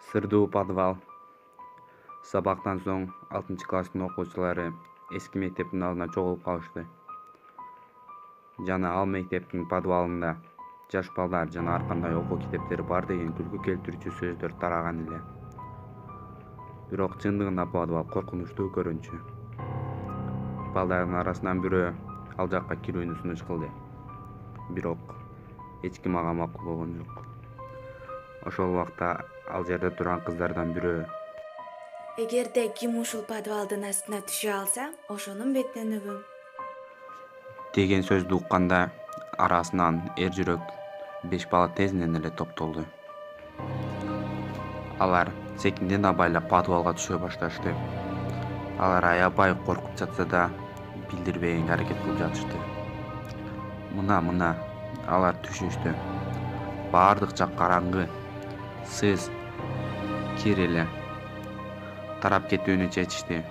Сырдуу подвал. Сабактан соң 6-класстын окуучулары эски мектептин алдына чогулуп калышты. Жана ал мектептин подвалында жаш балдар жана ар кандай окуу китептери бар деген күлкү келтирүүчү сөздөр тараган эле. Бирок чындыгында подвал коркунучтуу көрүнчү. Балдардын арасынан бирөө ал жакка кирүүнү сунуш кылды. Бирок эч ким ага макул болгон жок. Ошол убакта ал жерде турган кыздардан бирөө: Эгерде ким ушул подвалдын астына түшө алса, ошонун бетинен үбүм. деген сөздү укканда арасынан эр жүрөк 5 бала тезинен эле топтолду. Алар секинден абайлап подвалга түшө башташты. Алар аябай коркуп жатса да билдирбегенге аракет кылып жатышты. Мына алар түшүштү. Баардык жак караңгы. Сыз кир эле. Тарап кетүүнү чечишти.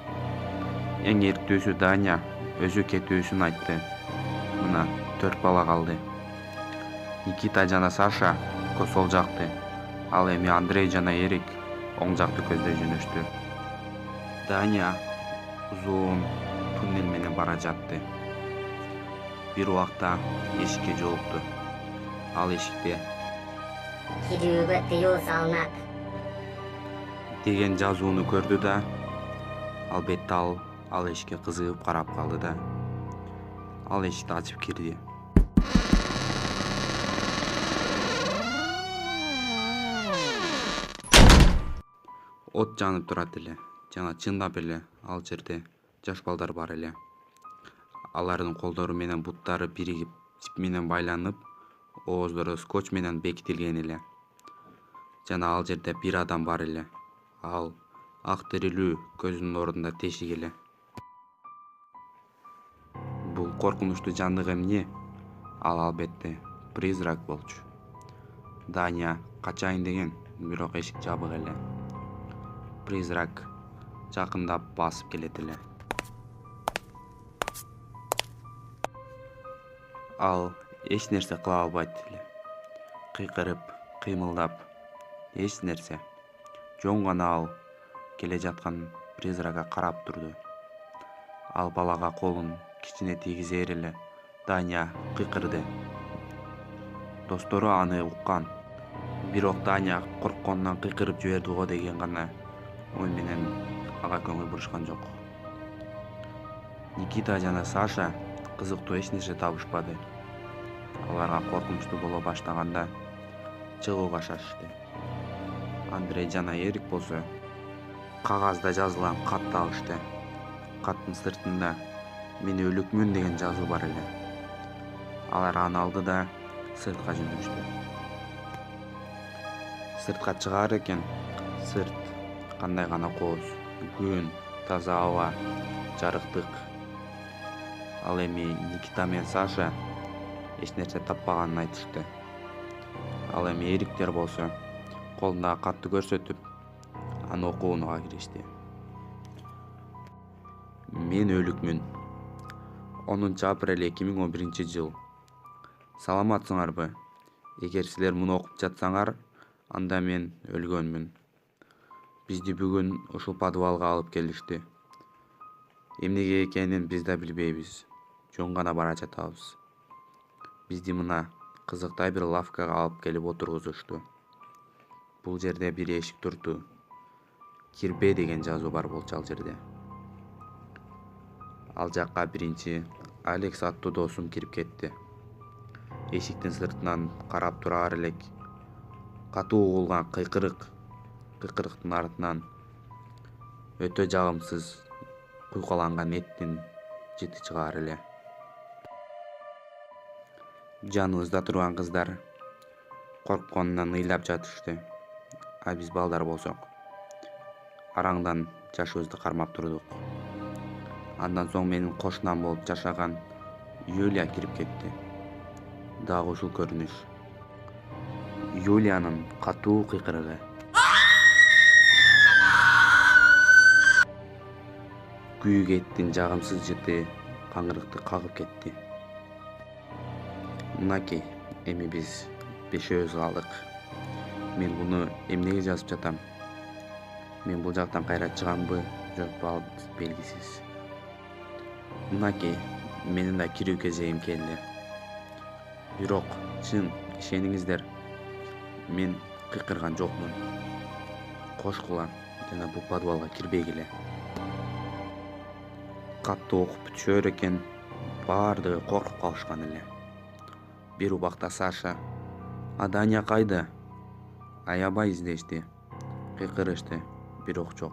Эң эрктүүсү Даня өзү кетүүсүн айтты. Мына 4 бала калды. Никита жана Саша сол жакты. Ал эми Андрей жана Эрик оң жакты көздөй жөнөштү. Даня узун туннель менен бара жатты. Бир убакта эшикке жолукту. Ал эшикте кирүүгө тыюу салынат деген жазууну көрдү да, албетте ал эшикке кызыгып карап калды да, ал эшикти ачып кирди. От жанып турат эле жана чындап эле ал жерде жаш балдар бар эле. Алардын колдору менен буттары биригип жип менен байланып, ооздору скотч менен бекитилген эле. Жана ал жерде бир адам бар эле. Ал ак терилүү, көзүнүн ордунда тешик эле. Бул коркунучтуу жандык эмне? Ал албетте призрак болчу. Даня качайын деген, бирок эшик жабык эле. Призрак жакындап басып келет эле. Ал эч нерсе кыла албайт эле. Кыйкырып, кыймылдап, эч нерсе. Жөн гана ал келе жаткан призракка карап турду. Ал балага колун кичине тийгизер эле Даня кыйкырды. Достору аны уккан. Бирок Даня коркконунан кыйкырып жиберди го деген гана ой менен ага көңүл бурушкан жок. Никита жана Саша кызыктуу эч нерсе табышпады. Аларга коркунучтуу боло баштаганда чыгууга шашышты. Андрей жана Эрик болсо кагазда жазылган катты алышты. Каттын сыртында "Мен өлүкмүн" деген жазуу бар эле. Алар аны алды да сыртка жөнөштү. Сыртка чыгаар экен. Сырт кандай гана кооз, күн, таза аба, жарыктык. Ал эми Никита менен Саша эч нерсе таппаганын айтышты. Ал эми Эриктер болсо колундагы катты көрсөтүп, аны окуунуга киришти. Мен өлүкмүн. 10-апрель 2011-жыл. Саламатсыңарбы? Эгер силер муну окуп жатсаңар, анда мен өлгөнмүн. Бизди бүгүн ушул подвалга алып келишти. Эмнеге экенин биз да билбейбиз. Жөн гана бара жатабыз. Бизди мына кызыктай бир лавкага алып келип отургузушту. Бул жерде бир эшик турду. Кирбе деген жазуу бар болчу ал жерде. Ал жакка биринчи Алекс аттуу досум кирип кетти. Эшиктин сыртынан карап турар элек катуу угулган кыйкырыктын артынан өтө жагымсыз куйкаланган эттин жыты чыгаар эле. Жаныбызда турган кыздар коркконунан ыйлап жатышты. А биз балдар болсок араңдан жашыбызды кармап турдук. Андан соң менин кошунам болуп жашаган Юлия кирип кетти. Дагы ушул көрүнүш. Юлиянын катуу кыйкырыгы. Күйүк эттин жагымсыз жыты каңгырыкты кагып кетти. Мынакей, эми биз бешөөбүз калдык. Мен буну эмнеге жазып жатам? Мен бул жактан кайра чыганбы жокпу ал белгисиз. Мынакей, менин да кирүү кезегим келди. Бирок чын ишениңиздер, мен кыйкырган жокмун. Кошкула жана бул подвалга кирбегиле. Катты окуп бүтүшөр экен, баардыгы коркуп калышкан эле. Бир убакта Саша: "А Даня кайда?" Аябай издешти, кыйкырышты, бирок жок.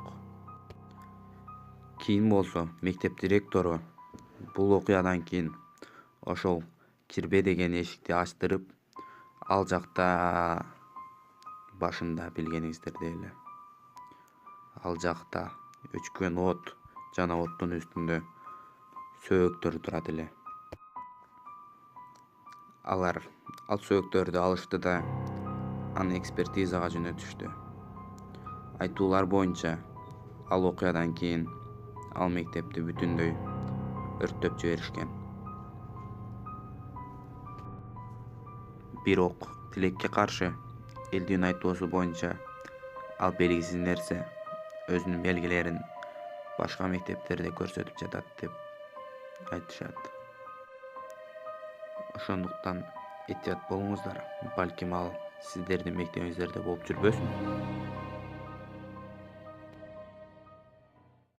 Кийин болсо мектеп директору бул окуядан кийин ошол кирбе деген эшикти ачтырып, ал жакта башында билгениңиздердей эле, ал жакта өчкөн от жана оттун үстүндө сөөктөр турат эле. Алар ал сөөктөрдү алышты да аны экспертизага жөнөтүштү. Айтуулар боюнча, ал окуядан кийин ал мектепти бүтүндөй өрттөп жиберишкен. Бирок тилекке каршы, элдин айтуусу боюнча, ал белгисиз нерсе өзүнүн белгилерин башка мектептерде көрсөтүп жатат деп айтышат. Ошондуктан этият болуңуздар, балким ал сиздердин мектебиңиздерде болуп жүрбөсүн.